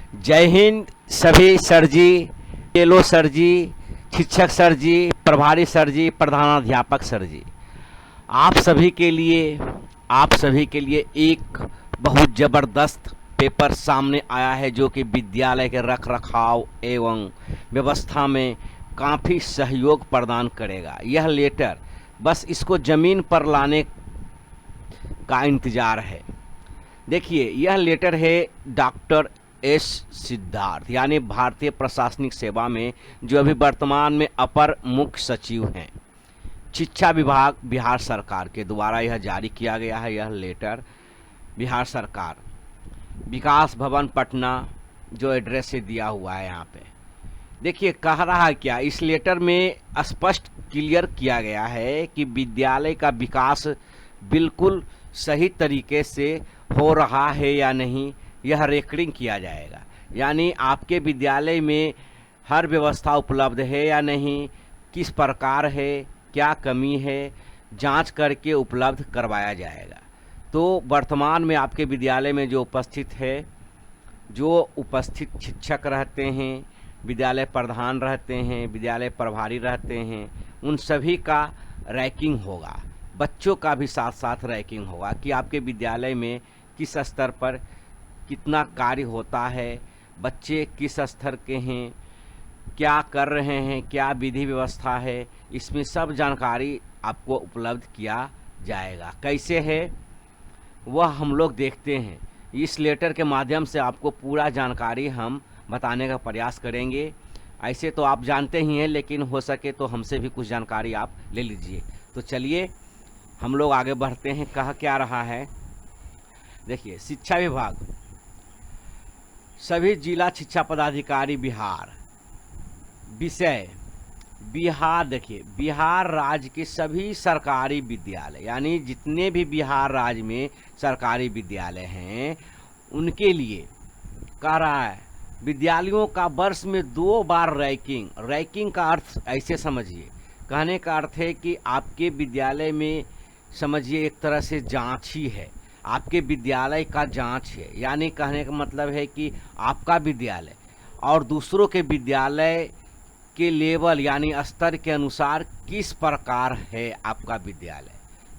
जय हिंद सभी सर जी, yellow sir जी, शिक्षक सर जी, प्रभारी सर जी, प्रधानाध्यापक सर जी। आप सभी के लिए आप सभी के लिए एक बहुत ज़बरदस्त पेपर सामने आया है जो कि विद्यालय के रख रखाव एवं व्यवस्था में काफ़ी सहयोग प्रदान करेगा। यह लेटर बस इसको ज़मीन पर लाने का इंतज़ार है। देखिए, यह लेटर है डॉक्टर एस सिद्धार्थ, यानी भारतीय प्रशासनिक सेवा में जो अभी वर्तमान में अपर मुख्य सचिव हैं। शिक्षा विभाग बिहार सरकार के द्वारा यह जारी किया गया है। यह लेटर बिहार सरकार, विकास भवन पटना, जो एड्रेस से दिया हुआ है यहाँ पे। देखिए, कह रहा है क्या, इस लेटर में स्पष्ट क्लियर किया गया है कि विद्यालय का विकास बिल्कुल सही तरीके से हो रहा है या नहीं, यह रेकॉर्डिंग किया जाएगा। यानी आपके विद्यालय में हर व्यवस्था उपलब्ध है या नहीं, किस प्रकार है, क्या कमी है, जांच करके उपलब्ध करवाया जाएगा। तो वर्तमान में आपके विद्यालय में जो उपस्थित शिक्षक रहते हैं, विद्यालय प्रधान रहते हैं, विद्यालय प्रभारी रहते हैं, उन सभी का रैंकिंग होगा। बच्चों का भी साथ साथ रैंकिंग होगा कि आपके विद्यालय में किस स्तर पर कितना कार्य होता है, बच्चे किस स्तर के हैं, क्या कर रहे हैं, क्या विधि व्यवस्था है, इसमें सब जानकारी आपको उपलब्ध किया जाएगा। कैसे है वह हम लोग देखते हैं। इस लेटर के माध्यम से आपको पूरा जानकारी हम बताने का प्रयास करेंगे। ऐसे तो आप जानते ही हैं, लेकिन हो सके तो हमसे भी कुछ जानकारी आप ले लीजिए। तो चलिए हम लोग आगे बढ़ते हैं। कहा क्या रहा है, देखिए, शिक्षा विभाग, सभी जिला शिक्षा पदाधिकारी बिहार, विषय बिहार। देखिए, बिहार राज्य के सभी सरकारी विद्यालय, यानी जितने भी बिहार राज्य में सरकारी विद्यालय हैं उनके लिए कह रहा है, विद्यालयों का वर्ष में 2 बार रैंकिंग का अर्थ ऐसे समझिए, कहने का अर्थ है कि आपके विद्यालय में समझिए एक तरह से जांच ही है, आपके विद्यालय का जांच है। यानी कहने का मतलब है कि आपका विद्यालय और दूसरों के विद्यालय के लेवल यानी स्तर के अनुसार किस प्रकार है आपका विद्यालय,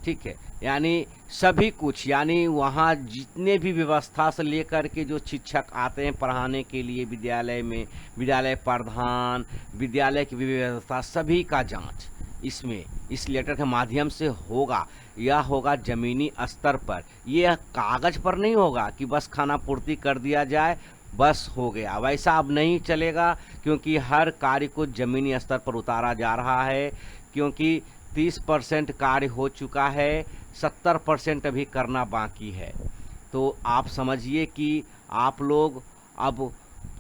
ठीक है। यानी सभी कुछ, यानी वहाँ जितने भी व्यवस्था से लेकर के जो शिक्षक आते हैं पढ़ाने के लिए विद्यालय में, विद्यालय प्रधान, विद्यालय की व्यवस्था, सभी का जांच इसमें इस लेटर के माध्यम से होगा। यह होगा ज़मीनी स्तर पर, यह कागज़ पर नहीं होगा कि बस खाना पूर्ति कर दिया जाए बस हो गया। वैसा अब नहीं चलेगा, क्योंकि हर कार्य को ज़मीनी स्तर पर उतारा जा रहा है। क्योंकि 30% कार्य हो चुका है, 70% अभी करना बाकी है। तो आप समझिए कि आप लोग अब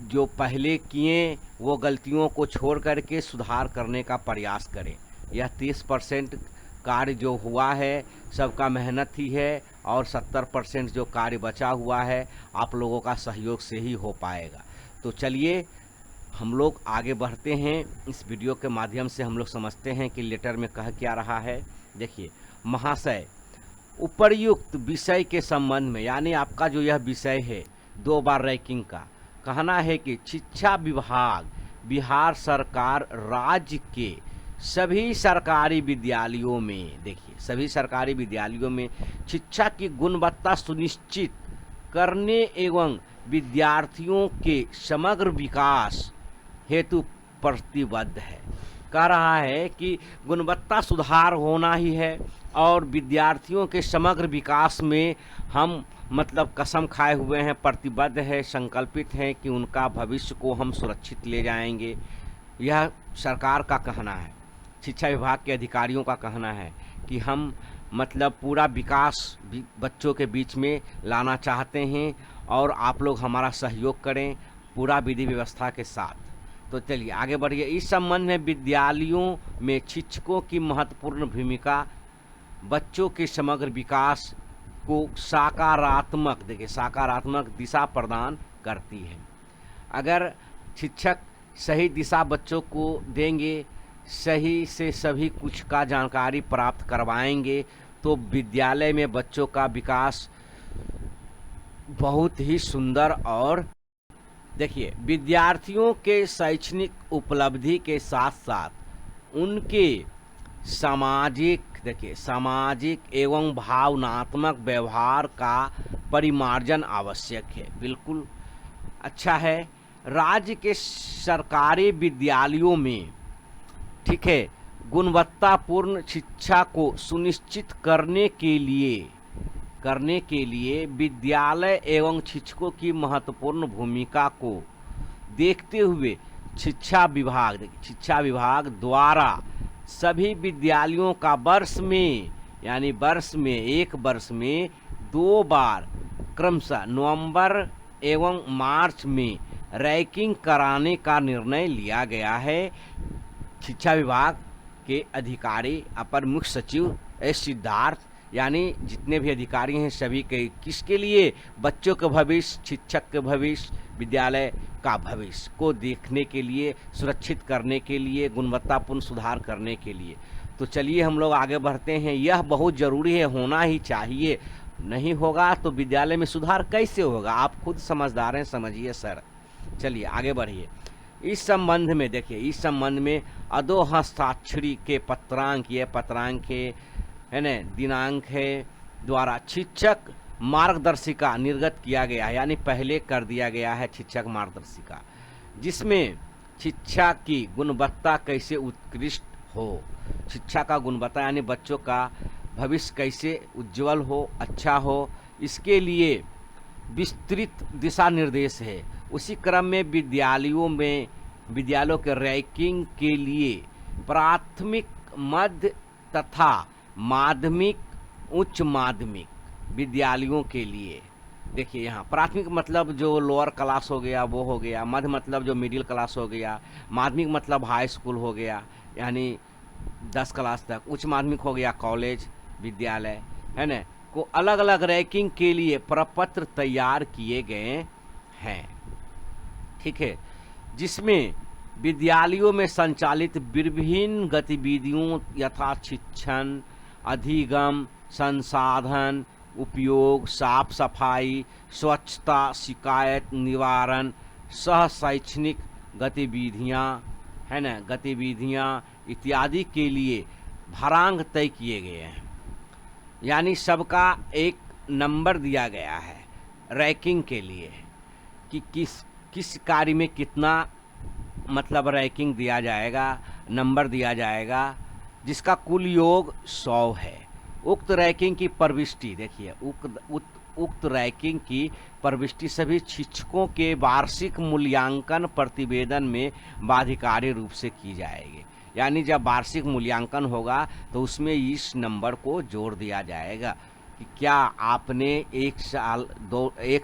जो पहले किए वो गलतियों को छोड़ करके सुधार करने का प्रयास करें। यह 30% कार्य जो हुआ है सबका मेहनत ही है, और 70% जो कार्य बचा हुआ है आप लोगों का सहयोग से ही हो पाएगा। तो चलिए हम लोग आगे बढ़ते हैं। इस वीडियो के माध्यम से हम लोग समझते हैं कि लेटर में कह क्या रहा है। देखिए, महाशय, उपर्युक्त विषय के संबंध में, यानी आपका जो यह विषय है 2 बार रैंकिंग का, कहना है कि शिक्षा विभाग बिहार सरकार राज्य के सभी सरकारी विद्यालयों में, देखिए, सभी सरकारी विद्यालयों में शिक्षा की गुणवत्ता सुनिश्चित करने एवं विद्यार्थियों के समग्र विकास हेतु प्रतिबद्ध है। कह रहा है कि गुणवत्ता सुधार होना ही है, और विद्यार्थियों के समग्र विकास में हम मतलब कसम खाए हुए हैं, प्रतिबद्ध है, संकल्पित हैं कि उनका भविष्य को हम सुरक्षित ले जाएंगे। यह सरकार का कहना है, शिक्षा विभाग के अधिकारियों का कहना है कि हम मतलब पूरा विकास भी बच्चों के बीच में लाना चाहते हैं, और आप लोग हमारा सहयोग करें पूरा विधि व्यवस्था के साथ। तो चलिए आगे बढ़िए। इस संबंध में विद्यालयों में शिक्षकों की महत्वपूर्ण भूमिका बच्चों के समग्र विकास को सकारात्मक, देखिए, सकारात्मक दिशा प्रदान करती है। अगर शिक्षक सही दिशा बच्चों को देंगे, सही से सभी कुछ का जानकारी प्राप्त करवाएंगे, तो विद्यालय में बच्चों का विकास बहुत ही सुंदर और देखिए, विद्यार्थियों के शैक्षणिक उपलब्धि के साथ साथ उनके सामाजिक एवं भावनात्मक व्यवहार का परिमार्जन आवश्यक है। बिल्कुल अच्छा है। राज्य के सरकारी विद्यालयों में, ठीक है, गुणवत्तापूर्ण शिक्षा को सुनिश्चित करने के लिए विद्यालय एवं शिक्षकों की महत्वपूर्ण भूमिका को देखते हुए शिक्षा विभाग द्वारा सभी विद्यालयों का एक वर्ष में 2 बार क्रमशः नवंबर एवं मार्च में रैंकिंग कराने का निर्णय लिया गया है। शिक्षा विभाग के अधिकारी अपर मुख्य सचिव एस सिद्धार्थ, यानी जितने भी अधिकारी हैं सभी के, किसके लिए? बच्चों के भविष्य, शिक्षक के भविष्य, विद्यालय का भविष्य को देखने के लिए, सुरक्षित करने के लिए, गुणवत्तापूर्ण सुधार करने के लिए। तो चलिए हम लोग आगे बढ़ते हैं। यह बहुत ज़रूरी है, होना ही चाहिए। नहीं होगा तो विद्यालय में सुधार कैसे होगा? आप खुद समझदार हैं, समझिए सर। चलिए आगे बढ़िए। इस संबंध में देखिए, इस संबंध में अधोहस्ताक्षरी के पत्रांक है न, दिनांक है द्वारा शिक्षक मार्गदर्शिका निर्गत किया गया है, यानी पहले कर दिया गया है शिक्षक मार्गदर्शिका, जिसमें शिक्षा की गुणवत्ता कैसे उत्कृष्ट हो, शिक्षा का गुणवत्ता यानी बच्चों का भविष्य कैसे उज्जवल हो, अच्छा हो, इसके लिए विस्तृत दिशा निर्देश है। उसी क्रम में विद्यालयों के रैंकिंग के लिए प्राथमिक, मध्य तथा माध्यमिक, उच्च माध्यमिक विद्यालयों के लिए, देखिए यहाँ प्राथमिक मतलब जो लोअर क्लास हो गया वो हो गया, मध्य मतलब जो मिडिल क्लास हो गया, माध्यमिक मतलब हाई स्कूल हो गया यानी 10 क्लास तक, उच्च माध्यमिक हो गया कॉलेज विद्यालय, है न, को अलग अलग रैंकिंग के लिए प्रपत्र तैयार किए गए हैं। ठीक है, जिसमें विद्यालयों में संचालित विभिन्न गतिविधियों यथा शिक्षण, अधिगम, संसाधन उपयोग, साफ सफाई, स्वच्छता, शिकायत निवारण, सह शैक्षणिक गतिविधियां इत्यादि के लिए भारांक तय किए गए हैं। यानी सबका एक नंबर दिया गया है रैंकिंग के लिए कि किस कार्य में कितना मतलब रैंकिंग दिया जाएगा, नंबर दिया जाएगा, जिसका कुल योग 100 है। उक्त रैंकिंग की प्रविष्टि देखिए, उक्त रैंकिंग की प्रविष्टि सभी शिक्षकों के वार्षिक मूल्यांकन प्रतिवेदन में बाध्यकारी रूप से की जाएगी। यानी जब वार्षिक मूल्यांकन होगा तो उसमें इस नंबर को जोड़ दिया जाएगा कि क्या आपने एक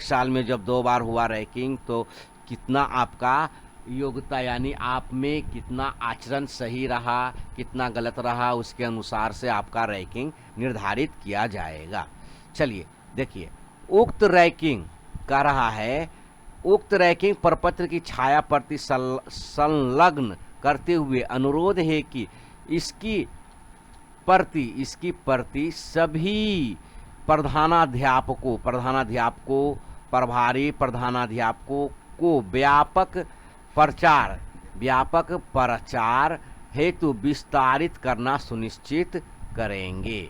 साल में जब 2 बार हुआ रैंकिंग तो कितना आपका योग्यता, यानी आप में कितना आचरण सही रहा, कितना गलत रहा, उसके अनुसार से आपका रैंकिंग निर्धारित किया जाएगा। चलिए देखिए, उक्त रैंकिंग कह रहा है, उक्त रैंकिंग प्रपत्र की छाया प्रति संलग्न करते हुए अनुरोध है कि इसकी प्रति सभी प्रधानाध्यापकों, प्रभारी प्रधानाध्यापकों को व्यापक प्रचार हेतु विस्तारित करना सुनिश्चित करेंगे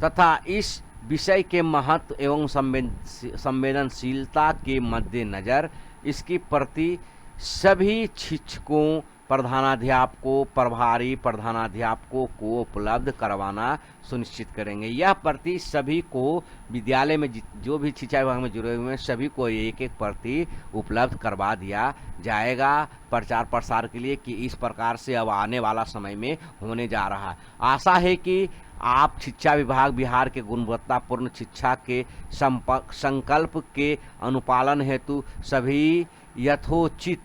तथा इस विषय के महत्व एवं संवेदनशीलता के मद्देनज़र इसकी प्रति सभी शिक्षकों, प्रधानाध्यापकों, प्रभारी प्रधानाध्यापकों को उपलब्ध करवाना सुनिश्चित करेंगे। यह प्रति सभी को विद्यालय में जो भी शिक्षा विभाग में जुड़े हुए हैं सभी को एक प्रति उपलब्ध करवा दिया जाएगा प्रचार प्रसार के लिए कि इस प्रकार से अब आने वाला समय में होने जा रहा है। आशा है कि आप शिक्षा विभाग बिहार के गुणवत्तापूर्ण शिक्षा के संकल्प के अनुपालन हेतु सभी यथोचित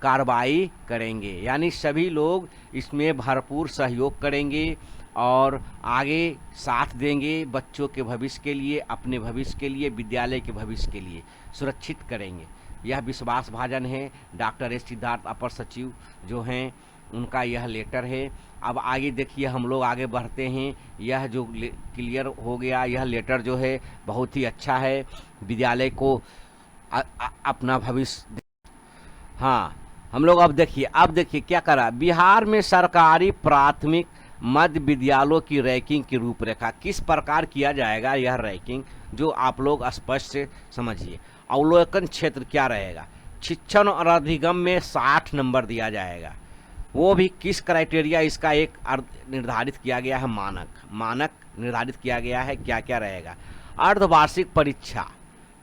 कार्रवाई करेंगे, यानी सभी लोग इसमें भरपूर सहयोग करेंगे और आगे साथ देंगे बच्चों के भविष्य के लिए, अपने भविष्य के लिए, विद्यालय के भविष्य के लिए सुरक्षित करेंगे। यह विश्वास भाजन है। डॉक्टर एस सिद्धार्थ अपर सचिव जो हैं उनका यह लेटर है। अब आगे देखिए, हम लोग आगे बढ़ते हैं। यह जो क्लियर हो गया, यह लेटर जो है बहुत ही अच्छा है, विद्यालय को अपना भविष्य हाँ, हम लोग अब देखिए क्या करा बिहार में सरकारी प्राथमिक मध्य विद्यालयों की रैंकिंग की रूपरेखा किस प्रकार किया जाएगा। यह रैंकिंग जो आप लोग स्पष्ट से समझिए। अवलोकन क्षेत्र क्या रहेगा, शिक्षण और अधिगम में 60 नंबर दिया जाएगा। वो भी किस क्राइटेरिया, इसका एक निर्धारित किया गया है, मानक निर्धारित किया गया है। क्या क्या रहेगा, अर्धवार्षिक परीक्षा,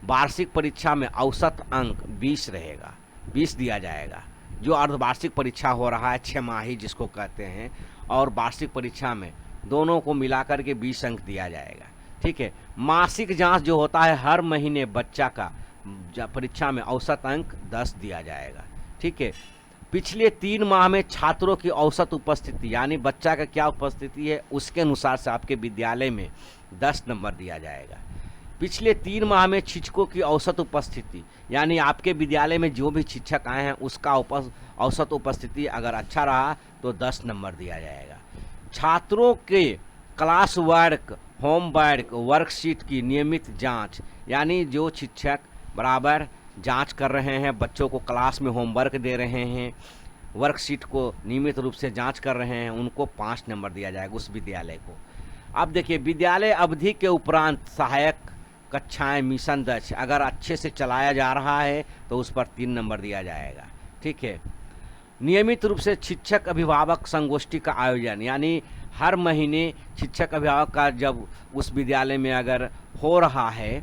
वार्षिक परीक्षा में औसत अंक 20 रहेगा, 20 दिया जाएगा। जो अर्धवार्षिक परीक्षा हो रहा है 6 माही जिसको कहते हैं, और वार्षिक परीक्षा में दोनों को मिलाकर के 20 अंक दिया जाएगा। ठीक है। मासिक जांच जो होता है हर महीने बच्चा का परीक्षा में औसत अंक 10 दिया जाएगा। ठीक है। पिछले 3 माह में छात्रों की औसत उपस्थिति, यानी बच्चा का क्या उपस्थिति है उसके अनुसार से आपके विद्यालय में 10 नंबर दिया जाएगा। पिछले 3 माह में शिक्षकों की औसत उपस्थिति, यानी आपके विद्यालय में जो भी शिक्षक आए हैं उसका औसत उपस्थिति अगर अच्छा रहा तो 10 नंबर दिया जाएगा। छात्रों के क्लास वर्क, होमवर्क, वर्कशीट की नियमित जांच, यानी जो शिक्षक बराबर जांच कर रहे हैं, बच्चों को क्लास में होमवर्क दे रहे हैं, वर्कशीट को नियमित रूप से जांच कर रहे हैं, उनको 5 नंबर दिया जाएगा उस विद्यालय को। अब देखिए विद्यालय अवधि के उपरांत सहायक कक्षाएं, मिशन दक्ष अगर अच्छे से चलाया जा रहा है तो उस पर 3 नंबर दिया जाएगा। ठीक है। नियमित रूप से शिक्षक अभिभावक संगोष्ठी का आयोजन, यानी हर महीने शिक्षक अभिभावक का जब उस विद्यालय में अगर हो रहा है,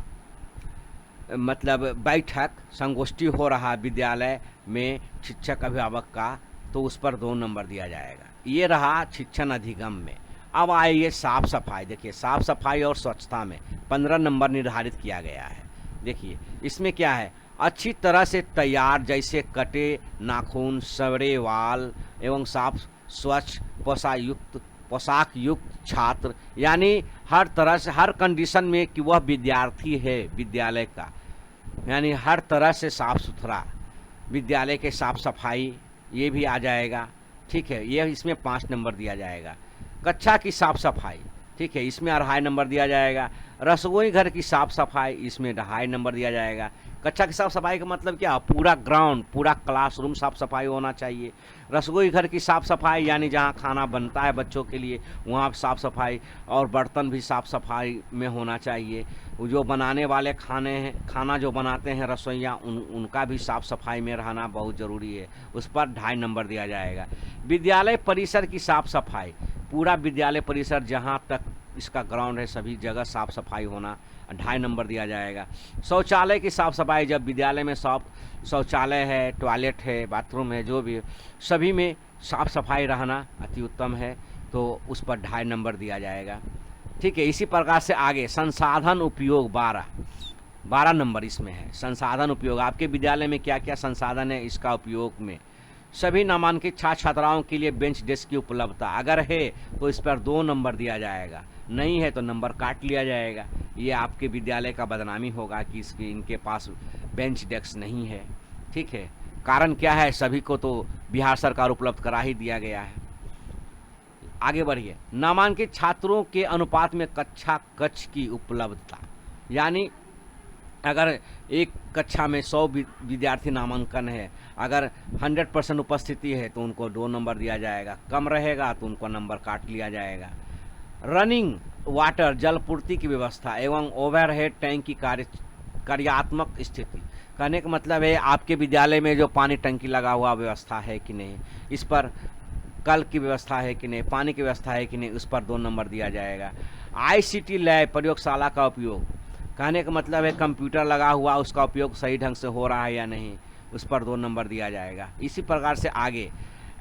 मतलब बैठक संगोष्ठी हो रहा है विद्यालय में शिक्षक अभिभावक का, तो उस पर 2 नंबर दिया जाएगा। ये रहा शिक्षण अधिगम में। अब आइए साफ सफाई। देखिए साफ सफाई और स्वच्छता में 15 नंबर निर्धारित किया गया है। देखिए इसमें क्या है, अच्छी तरह से तैयार, जैसे कटे नाखून, सवरे वाल एवं साफ स्वच्छ पोशाक युक्त छात्र, यानी हर तरह से हर कंडीशन में कि वह विद्यार्थी है विद्यालय का, यानी हर तरह से साफ सुथरा, विद्यालय के साफ सफाई ये भी आ जाएगा। ठीक है। ये इसमें 5 नंबर दिया जाएगा। कक्षा की साफ सफाई, ठीक है, इसमें 2.5 नंबर दिया जाएगा। रसोई घर की साफ सफाई, इसमें 2.5 नंबर दिया जाएगा। कक्षा की साफ सफाई का मतलब क्या, पूरा ग्राउंड, पूरा क्लासरूम साफ सफाई होना चाहिए। रसोई घर की साफ सफाई, यानी जहाँ खाना बनता है बच्चों के लिए वहाँ साफ सफाई, और बर्तन भी साफ सफाई में होना चाहिए। जो बनाने वाले खाना जो बनाते हैं रसोइया, उनका भी साफ सफाई में रहना बहुत ज़रूरी है, उस पर 2.5 नंबर दिया जाएगा। विद्यालय परिसर की साफ सफाई, पूरा विद्यालय परिसर जहाँ तक इसका ग्राउंड है सभी जगह साफ सफाई होना, 2.5 नंबर दिया जाएगा। शौचालय की साफ सफाई, जब विद्यालय में शौचालय है, टॉयलेट है, बाथरूम है, जो भी सभी में साफ सफाई रहना अति उत्तम है, तो उस पर 2.5 नंबर दिया जाएगा। ठीक है। इसी प्रकार से आगे संसाधन उपयोग 12 नंबर इसमें है। संसाधन उपयोग, आपके विद्यालय में क्या क्या संसाधन है, इसका उपयोग में सभी नामांकित छात्र छात्राओं के लिए बेंच डेस्क की उपलब्धता अगर है तो इस पर 2 नंबर दिया जाएगा, नहीं है तो नंबर काट लिया जाएगा। ये आपके विद्यालय का बदनामी होगा कि इनके पास बेंच डेस्क नहीं है। ठीक है। कारण क्या है, सभी को तो बिहार सरकार उपलब्ध करा ही दिया गया है। आगे बढ़िए। नामांकित छात्रों के अनुपात में कक्षा कक्ष की उपलब्धता, यानी अगर एक कक्षा में 100 विद्यार्थी नामांकन है, अगर 100% उपस्थिति है तो उनको 2 नंबर दिया जाएगा, कम रहेगा तो उनको नंबर काट लिया जाएगा। रनिंग वाटर, जलपूर्ति की व्यवस्था एवं ओवरहेड टैंक की कार्यात्मक स्थिति, कहने का मतलब है आपके विद्यालय में जो पानी टंकी लगा हुआ व्यवस्था है कि नहीं, इस पर कल की व्यवस्था है कि नहीं, पानी की व्यवस्था है कि नहीं, उस पर 2 नंबर दिया जाएगा। ICT लैब, प्रयोगशाला का उपयोग, कहने का मतलब है कंप्यूटर लगा हुआ, उसका उपयोग सही ढंग से हो रहा है या नहीं, उस पर 2 नंबर दिया जाएगा। इसी प्रकार से आगे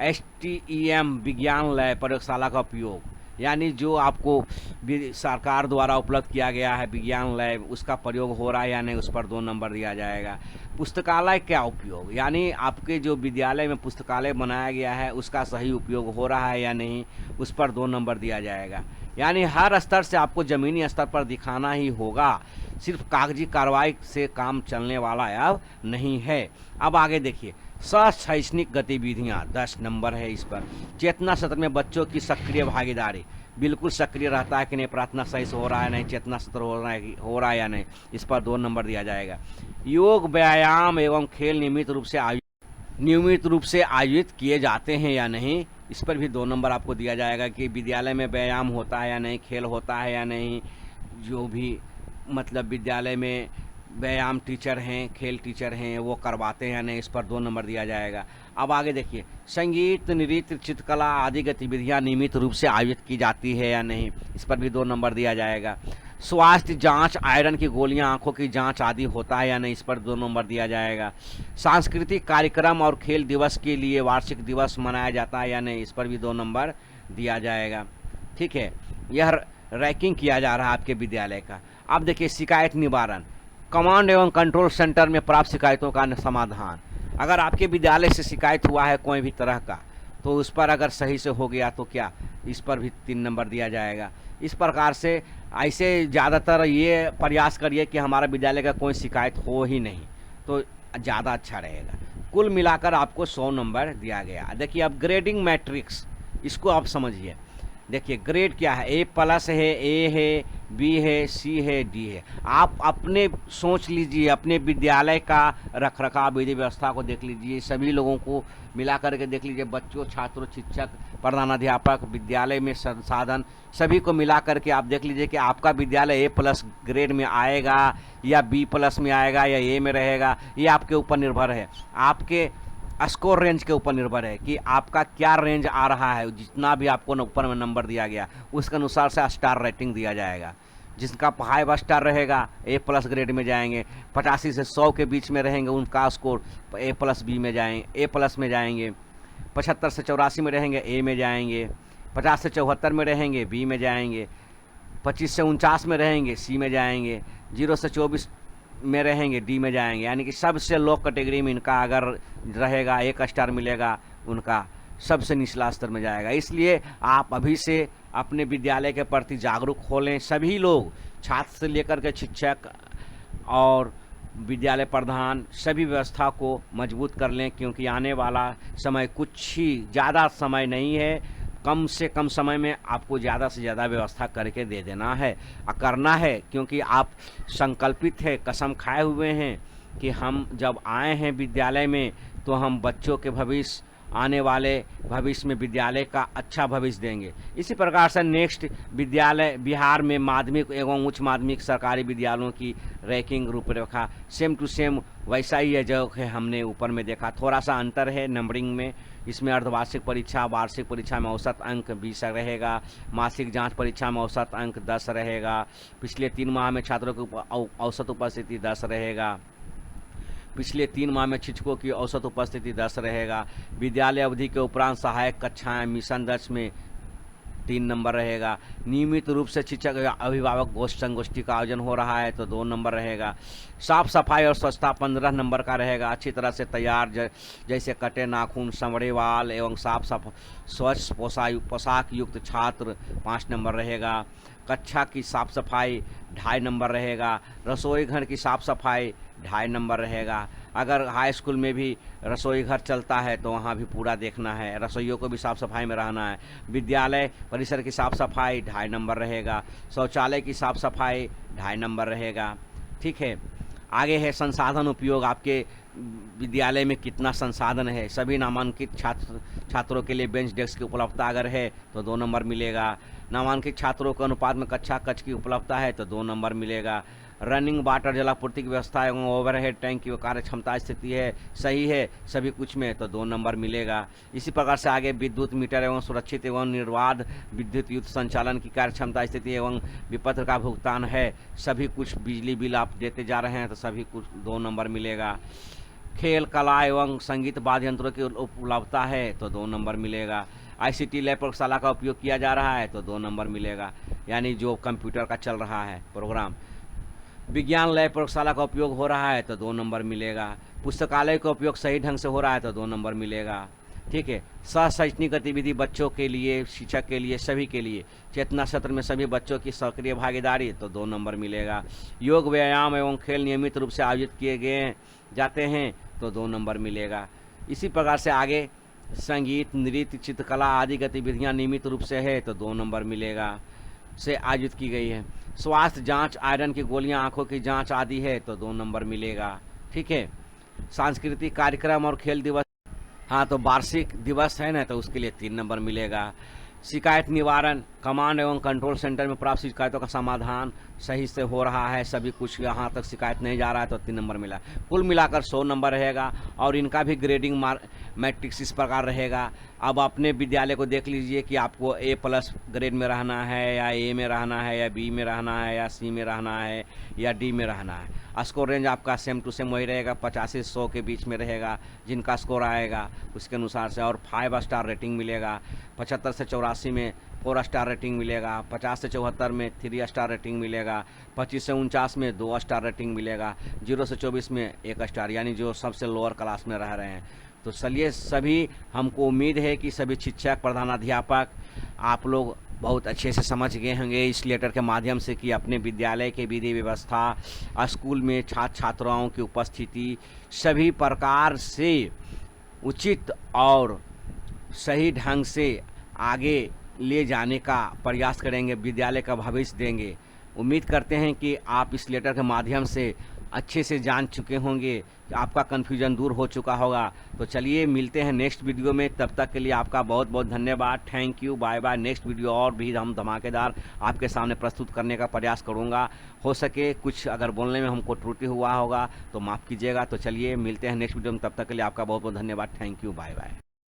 STEM विज्ञान लैब, प्रयोगशाला का उपयोग, यानी जो आपको सरकार द्वारा उपलब्ध किया गया है विज्ञान लैब, उसका प्रयोग हो रहा है या नहीं, उस पर 2 नंबर दिया जाएगा। पुस्तकालय का उपयोग, यानी आपके जो विद्यालय में पुस्तकालय बनाया गया है उसका सही उपयोग हो रहा है या नहीं, उस पर 2 नंबर दिया जाएगा। यानी हर स्तर से आपको ज़मीनी स्तर पर दिखाना ही होगा, सिर्फ कागजी कार्रवाई से काम चलने वाला अब नहीं है। अब आगे देखिए, शैक्षणिक गतिविधियाँ 10 नंबर है इस पर। चेतना सत्र में बच्चों की सक्रिय भागीदारी, बिल्कुल सक्रिय रहता है कि नहीं, प्रार्थना सही से हो रहा है नहीं, चेतना सत्र हो रहा है या नहीं, इस पर 2 नंबर दिया जाएगा। योग व्यायाम एवं खेल नियमित रूप से नियमित रूप से आयोजित किए जाते हैं या नहीं, इस पर भी 2 नंबर आपको दिया जाएगा कि विद्यालय में व्यायाम होता है या नहीं, खेल होता है या नहीं, जो भी मतलब विद्यालय में व्यायाम टीचर हैं, खेल टीचर हैं, वो करवाते हैं या नहीं, इस पर 2 नंबर दिया जाएगा। अब आगे देखिए, संगीत, नृत्य, चित्रकला आदि गतिविधियां नियमित रूप से आयोजित की जाती है या नहीं, इस पर भी 2 नंबर दिया जाएगा। स्वास्थ्य जांच, आयरन की गोलियां, आंखों की जांच आदि होता है या नहीं, इस पर 2 नंबर दिया जाएगा। सांस्कृतिक कार्यक्रम और खेल दिवस के लिए वार्षिक दिवस मनाया जाता है या नहीं, इस पर भी 2 नंबर दिया जाएगा। ठीक है, यह रैंकिंग किया जा रहा है आपके विद्यालय का। अब देखिए, शिकायत निवारण, कमांड एवं कंट्रोल सेंटर में प्राप्त शिकायतों का समाधान। अगर आपके विद्यालय से शिकायत हुआ है कोई भी तरह का, तो उस पर अगर सही से हो गया तो क्या, इस पर भी 3 नंबर दिया जाएगा। इस प्रकार से ऐसे ज़्यादातर ये प्रयास करिए कि हमारा विद्यालय का कोई शिकायत हो ही नहीं, तो ज़्यादा अच्छा रहेगा। कुल मिलाकर आपको 100 नंबर दिया गया। देखिए, अब ग्रेडिंग मैट्रिक्स, इसको आप समझिए। देखिए, ग्रेड क्या है, A+ है, A है, B है, C है, D है। आप अपने सोच लीजिए, अपने विद्यालय का रखरखाव विधि व्यवस्था को देख लीजिए, सभी लोगों को मिला करके देख लीजिए, बच्चों, छात्रों, शिक्षक, प्रधानाध्यापक, विद्यालय में संसाधन, सभी को मिला करके आप देख लीजिए कि आपका विद्यालय A+ ग्रेड में आएगा या B+ में आएगा या A में रहेगा, ये आपके ऊपर निर्भर है। आपके स्कोर रेंज के ऊपर निर्भर है कि आपका क्या रेंज आ रहा है। जितना भी आपको ऊपर में नंबर दिया गया उसके अनुसार से स्टार रेटिंग दिया जाएगा। जिसका 5 स्टार रहेगा A+ ग्रेड में जाएंगे, 85 से 100 के बीच में रहेंगे उनका स्कोर A+B में जाएंगे, A+ में जाएंगे, 75 से 84 में रहेंगे A में जाएंगे, 50 से 74 में रहेंगे B में जाएंगे, 25 से 49 में रहेंगे C में जाएंगे, 0 से 24 में रहेंगे D में जाएंगे। यानी कि सबसे लो कैटेगरी में इनका अगर रहेगा 1 स्टार मिलेगा, उनका सबसे निचला स्तर में जाएगा। इसलिए आप अभी से अपने विद्यालय के प्रति जागरूक हो लें। सभी लोग, छात्र से लेकर के शिक्षक और विद्यालय प्रधान, सभी व्यवस्था को मजबूत कर लें, क्योंकि आने वाला समय कुछ ही ज़्यादा समय नहीं है। कम से कम समय में आपको ज़्यादा से ज़्यादा व्यवस्था करके दे देना है और करना है, क्योंकि आप संकल्पित है, कसम खाए हुए हैं कि हम जब आए हैं विद्यालय में तो हम बच्चों के भविष्य, आने वाले भविष्य में विद्यालय का अच्छा भविष्य देंगे। इसी प्रकार से नेक्स्ट विद्यालय बिहार में माध्यमिक एवं उच्च माध्यमिक सरकारी विद्यालयों की रैंकिंग रूपरेखा सेम टू सेम वैसा ही है जो है हमने ऊपर में देखा। थोड़ा सा अंतर है नंबरिंग में। इसमें अर्धवार्षिक परीक्षा, वार्षिक परीक्षा में औसत अंक 20 रहेगा, मासिक जांच परीक्षा में औसत अंक 10 रहेगा, पिछले 3 माह में छात्रों की औसत उपस्थिति 10 रहेगा, पिछले 3 माह में शिक्षकों की औसत उपस्थिति 10 रहेगा, विद्यालय अवधि के उपरांत सहायक कक्षाएं मिशन 10 में 3 नंबर रहेगा, नियमित रूप से शिक्षक अभिभावक गोष्ठ संगोष्ठी का आयोजन हो रहा है तो 2 नंबर रहेगा, साफ सफाई और स्वच्छता 15 नंबर का रहेगा, अच्छी तरह से तैयार जैसे कटे नाखून, संवरे वाल एवं स्वच्छ पोशाक युक्त छात्र 5 नंबर रहेगा, कक्षा की साफ सफाई 2.5 नंबर रहेगा, रसोई घर की साफ सफाई 2.5 नंबर रहेगा। अगर हाई स्कूल में भी रसोई घर चलता है तो वहाँ भी पूरा देखना है, रसोइयों को भी साफ़ सफाई में रहना है। विद्यालय परिसर की साफ़ सफाई 2.5 नंबर रहेगा, शौचालय की साफ़ सफाई 2.5 नंबर रहेगा। ठीक है, आगे है संसाधन उपयोग। आपके विद्यालय में कितना संसाधन है, सभी नामांकित छात्रों के लिए बेंच डेस्क की उपलब्धता अगर है तो 2 नंबर मिलेगा, नामांकित छात्रों के अनुपात में कक्षा कक्ष की उपलब्धता है तो 2 नंबर मिलेगा, रनिंग वाटर जलापूर्ति की व्यवस्था एवं ओवरहेड टैंक की कार्य क्षमता स्थिति है सही है सभी कुछ में तो 2 नंबर मिलेगा। इसी प्रकार से आगे विद्युत मीटर एवं सुरक्षित एवं निर्बाध विद्युत युक्त संचालन की कार्य क्षमता स्थिति एवं विपत्र का भुगतान है, सभी कुछ बिजली बिल आप देते जा रहे हैं तो सभी कुछ 2 नंबर मिलेगा। खेल कला एवं संगीत वाद्य यंत्रों की उपलब्धता है तो 2 नंबर मिलेगा। ICT लैब प्रयोगशाला का उपयोग किया जा रहा है तो 2 नंबर मिलेगा, यानी जो कंप्यूटर का चल रहा है प्रोग्राम। विज्ञान लैब प्रयोगशाला का उपयोग हो रहा है तो 2 नंबर मिलेगा। पुस्तकालय का उपयोग सही ढंग से हो रहा है तो 2 नंबर मिलेगा। ठीक है, सह शैक्षणिक गतिविधि बच्चों के लिए, शिक्षक के लिए, सभी के लिए चेतना सत्र में सभी बच्चों की सक्रिय भागीदारी तो 2 नंबर मिलेगा। योग व्यायाम एवं खेल नियमित रूप से आयोजित किए गए जाते हैं तो 2 नंबर मिलेगा। इसी प्रकार से आगे संगीत, नृत्य, चित्रकला आदि गतिविधियां नियमित रूप से है तो 2 नंबर मिलेगा से आयोजित की गई है। स्वास्थ्य जांच, आयरन की गोलियां, आंखों की जांच आदि है तो 2 नंबर मिलेगा। ठीक है, सांस्कृतिक कार्यक्रम और खेल दिवस हाँ, तो वार्षिक दिवस है ना, तो उसके लिए 3 नंबर मिलेगा। शिकायत निवारण, कमांड एवं कंट्रोल सेंटर में प्राप्त शिकायतों का समाधान सही से हो रहा है, सभी कुछ यहाँ तक शिकायत नहीं जा रहा है, तो 3 नंबर मिला। कुल मिलाकर 100 नंबर रहेगा और इनका भी ग्रेडिंग मैट्रिक्स इस प्रकार रहेगा। अब अपने विद्यालय को देख लीजिए कि आपको A+ ग्रेड में रहना है या A में रहना है या B में रहना है या C में रहना है या D में रहना है। स्कोर रेंज आपका सेम टू सेम वही रहेगा, 50 से 100 के बीच में रहेगा। जिनका स्कोर आएगा उसके अनुसार से, और 5 स्टार रेटिंग मिलेगा। 75 से 84 में 4 स्टार रेटिंग मिलेगा। 50 से 74 में 3 स्टार रेटिंग मिलेगा। 25 से 49 में 2 स्टार रेटिंग मिलेगा। 0 से 24 में 1 स्टार, यानी जो सबसे लोअर क्लास में रह रहे हैं। तो चलिए, सभी हमको उम्मीद है कि सभी शिक्षक, प्रधानाध्यापक आप लोग बहुत अच्छे से समझ गए होंगे इस लेटर के माध्यम से कि अपने विद्यालय के विधि व्यवस्था, स्कूल में छात्र छात्राओं की उपस्थिति सभी प्रकार से उचित और सही ढंग से आगे ले जाने का प्रयास करेंगे, विद्यालय का भविष्य देंगे। उम्मीद करते हैं कि आप इस लेटर के माध्यम से अच्छे से जान चुके होंगे, आपका कन्फ्यूजन दूर हो चुका होगा। तो चलिए, मिलते हैं नेक्स्ट वीडियो में। तब तक के लिए आपका बहुत बहुत धन्यवाद। Thank you, bye bye. Next video और भी हम धमाकेदार आपके सामने प्रस्तुत करने का प्रयास करूँगा। हो सके कुछ अगर बोलने में हमको त्रुटि हुआ होगा तो माफ़ कीजिएगा। तो चलिए, मिलते हैं नेक्स्ट वीडियो में। तब तक के लिए आपका बहुत बहुत धन्यवाद। Thank you, bye bye.